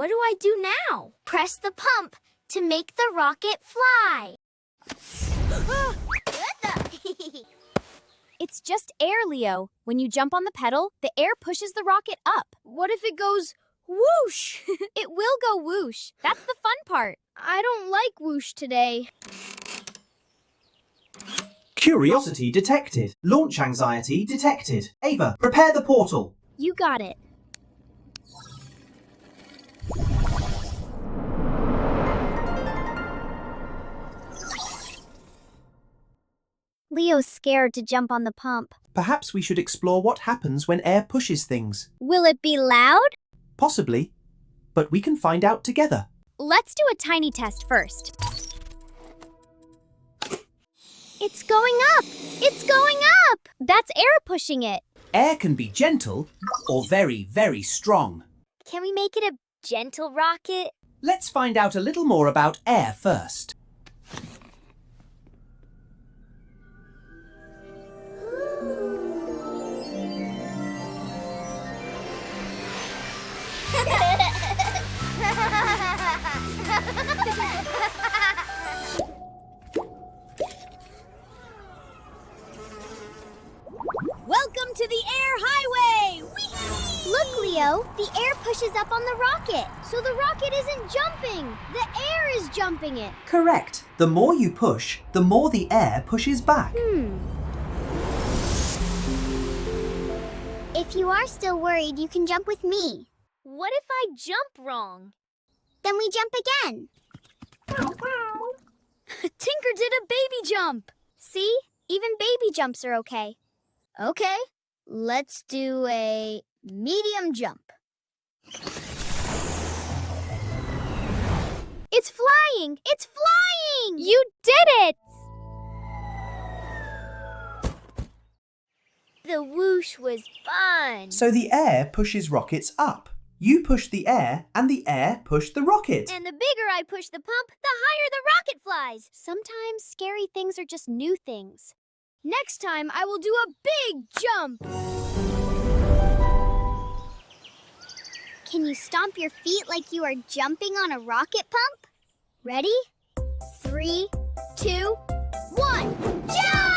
What do I do now? Press the pump to make the rocket fly. It's just air, Leo. When you jump on the pedal, the air pushes the rocket up. What if it goes whoosh? It will go whoosh. That's the fun part. I don't like whoosh today. Curiosity detected. Launch anxiety detected. Ava, prepare the portal. You got it. Leo's scared to jump on the pump. Perhaps we should explore what happens when air pushes things. Will it be loud? Possibly, but we can find out together. Let's do a tiny test first. It's going up! It's going up! That's air pushing it. Air can be gentle or very, very strong. Can we make it a gentle rocket? Let's find out a little more about air first. Welcome to the air highway! Whee! Look, Leo, the air pushes up on the rocket. So the rocket isn't jumping. The air is jumping it. Correct. The more you push, the more the air pushes back. If you are still worried, you can jump with me. What if I jump wrong? Then we jump again. Tinker did a baby jump! See? Even baby jumps are okay. Okay, let's do a medium jump. It's flying! It's flying! You did it! The whoosh was fun. So the air pushes rockets up. You push the air and the air pushed the rocket. And the bigger I push the pump, the higher the rocket flies. Sometimes scary things are just new things. Next time, I will do a big jump. Can you stomp your feet like you are jumping on a rocket pump? Ready? 3, 2, 1, jump!